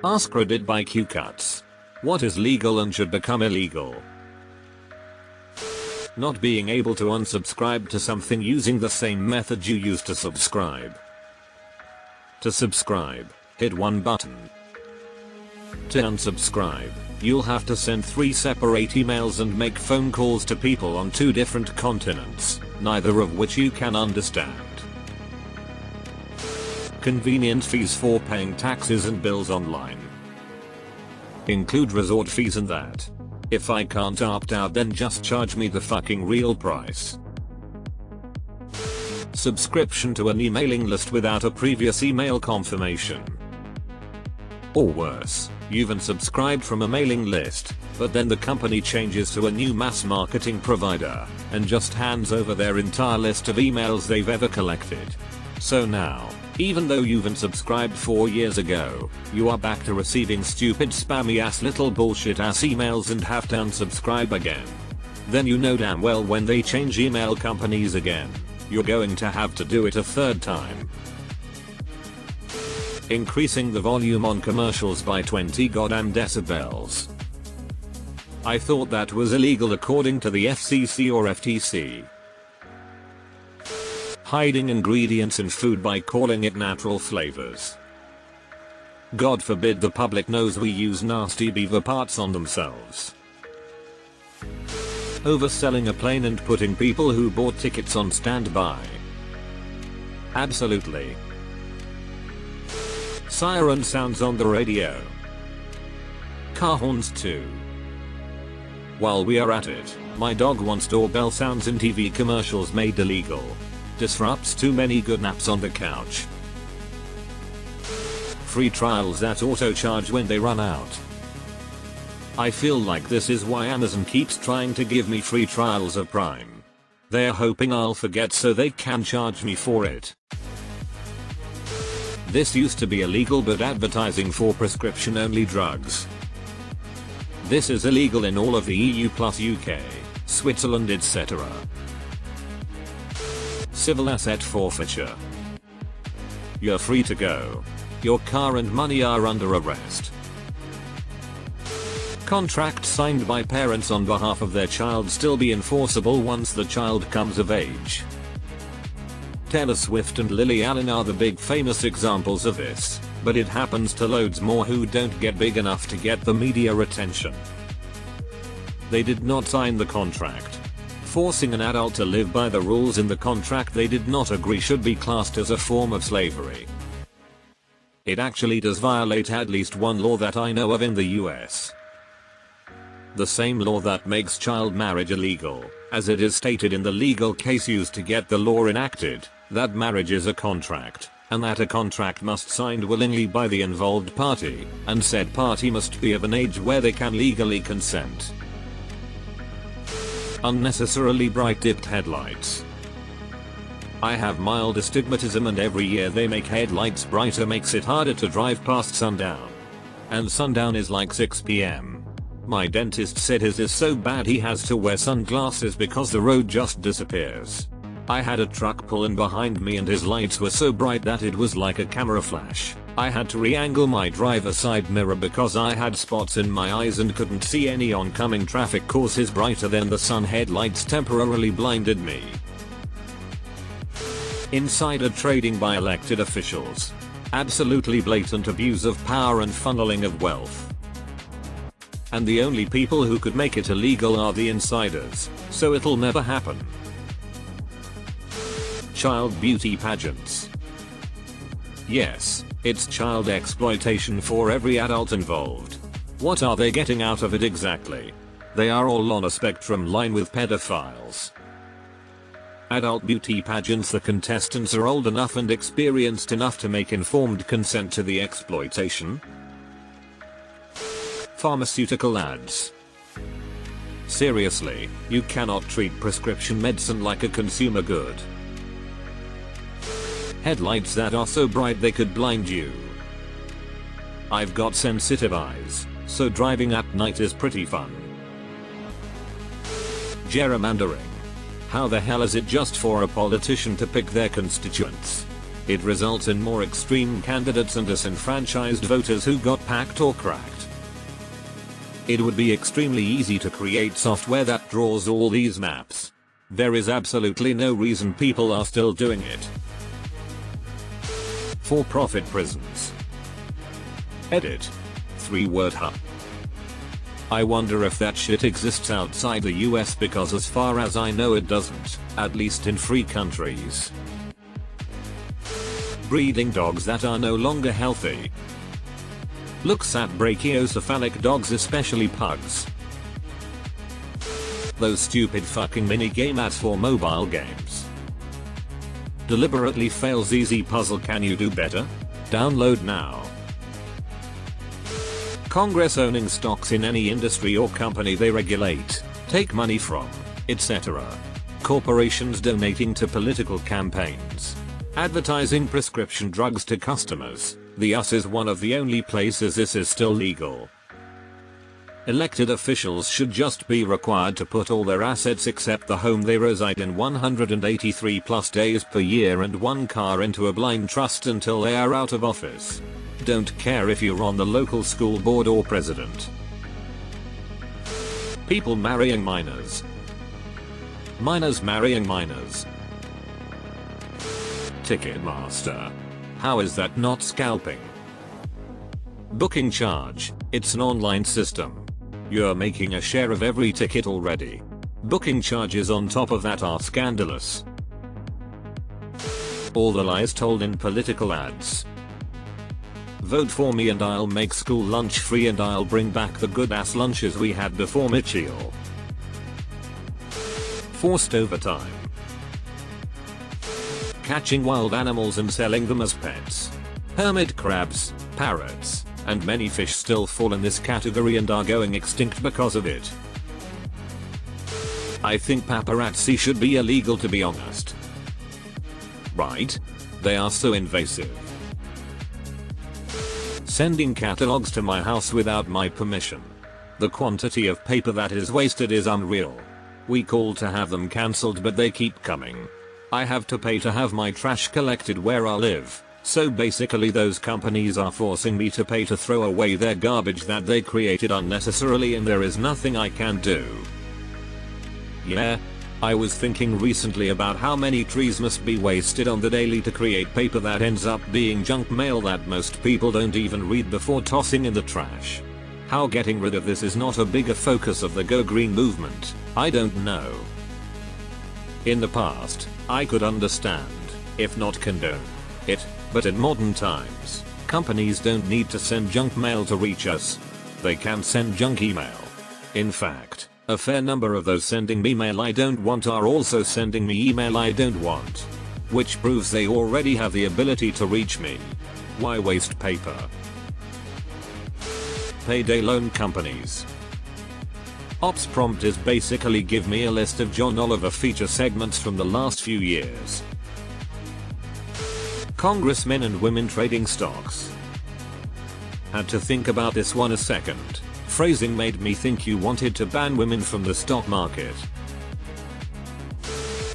AskReddit by Q-Cuts. What is legal and should become illegal? Not being able to unsubscribe to something using the same method you used to subscribe. To subscribe, hit one button. To unsubscribe, you'll have to send 3 separate emails and make phone calls to people on 2 different continents, neither of which you can understand. Convenient fees for paying taxes and bills online. Include resort fees and that. If I can't opt out, then just charge me the fucking real price. Subscription to an emailing list without a previous email confirmation. Or worse, you've unsubscribed from a mailing list, but then the company changes to a new mass marketing provider and just hands over their entire list of emails they've ever collected. So now, even though you've unsubscribed 4 years ago, you are back to receiving stupid spammy ass little bullshit ass emails and have to unsubscribe again. Then you know damn well when they change email companies again, you're going to have to do it a 3rd time. Increasing the volume on commercials by 20 goddamn decibels. I thought that was illegal according to the FCC or FTC. Hiding ingredients in food by calling it natural flavors. God forbid the public knows we use nasty beaver parts on themselves. Overselling a plane and putting people who bought tickets on standby. Absolutely. Siren sounds on the radio. Car horns too. While we are at it, my dog wants doorbell sounds in TV commercials made illegal. Disrupts too many good naps on the couch. Free trials that auto charge when they run out. I feel like this is why Amazon keeps trying to give me free trials of Prime. They're hoping I'll forget so they can charge me for it. This used to be illegal, but advertising for prescription only drugs. This is illegal in all of the EU plus UK, Switzerland, etc. Civil asset forfeiture. You're free to go. Your car and money are under arrest. Contract signed by parents on behalf of their child still be enforceable once the child comes of age. Taylor Swift and Lily Allen are the big famous examples of this, but it happens to loads more who don't get big enough to get the media attention. They did not sign the contract. Forcing an adult to live by the rules in the contract they did not agree should be classed as a form of slavery. It actually does violate at least one law that I know of in the US. The same law that makes child marriage illegal, as it is stated in the legal case used to get the law enacted, that marriage is a contract, and that a contract must signed willingly by the involved party, and said party must be of an age where they can legally consent. Unnecessarily bright dipped headlights. I have mild astigmatism and every year they make headlights brighter makes it harder to drive past sundown. And sundown is like 6 PM. My dentist said his is so bad he has to wear sunglasses because the road just disappears. I had a truck pull in behind me and his lights were so bright that it was like a camera flash. I had to re-angle my driver's side mirror because I had spots in my eyes and couldn't see any oncoming traffic cause his brighter than the sun headlights temporarily blinded me. Insider trading by elected officials. Absolutely blatant abuse of power and funneling of wealth. And the only people who could make it illegal are the insiders, so it'll never happen. Child beauty pageants. Yes, it's child exploitation for every adult involved. What are they getting out of it exactly? They are all on a spectrum line with pedophiles. Adult beauty pageants, the contestants are old enough and experienced enough to make informed consent to the exploitation. Pharmaceutical ads. Seriously, you cannot treat prescription medicine like a consumer good. Headlights that are so bright they could blind you. I've got sensitive eyes, so driving at night is pretty fun. Gerrymandering. How the hell is it just for a politician to pick their constituents? It results in more extreme candidates and disenfranchised voters who got packed or cracked. It would be extremely easy to create software that draws all these maps. There is absolutely no reason people are still doing it. For-profit prisons. Edit. 3-word huh. I wonder if that shit exists outside the US, because as far as I know it doesn't, at least in free countries. Breeding dogs that are no longer healthy. Looks at brachiocephalic dogs, especially pugs. Those stupid fucking mini-game ads for mobile games. Deliberately fails easy puzzle, can you do better? Download now. Congress owning stocks in any industry or company they regulate, take money from, etc. Corporations donating to political campaigns. Advertising prescription drugs to customers. The US is one of the only places this is still legal. Elected officials should just be required to put all their assets except the home they reside in 183 plus days per year and one car into a blind trust until they are out of office. Don't care if you're on the local school board or president. People marrying minors. Minors marrying minors. Ticketmaster. How is that not scalping? Booking charge. It's an online system. You're making a share of every ticket already. Booking charges on top of that are scandalous. All the lies told in political ads. Vote for me and I'll make school lunch free and I'll bring back the good ass lunches we had before Mitchell. Forced overtime. Catching wild animals and selling them as pets. Hermit crabs, parrots, and many fish still fall in this category and are going extinct because of it. I think paparazzi should be illegal, to be honest. Right? They are so invasive. Sending catalogs to my house without my permission. The quantity of paper that is wasted is unreal. We call to have them cancelled but they keep coming. I have to pay to have my trash collected where I live, so basically those companies are forcing me to pay to throw away their garbage that they created unnecessarily and there is nothing I can do. Yeah, I was thinking recently about how many trees must be wasted on the daily to create paper that ends up being junk mail that most people don't even read before tossing in the trash. How getting rid of this is not a bigger focus of the Go Green movement, I don't know. In the past, I could understand, if not condone, it, but in modern times, companies don't need to send junk mail to reach us. They can send junk email. In fact, a fair number of those sending me mail I don't want are also sending me email I don't want. Which proves they already have the ability to reach me. Why waste paper? Payday loan companies. Ops prompt is basically give me a list of John Oliver feature segments from the last few years. Congressmen and women trading stocks. Had to think about this one a second. Phrasing made me think you wanted to ban women from the stock market.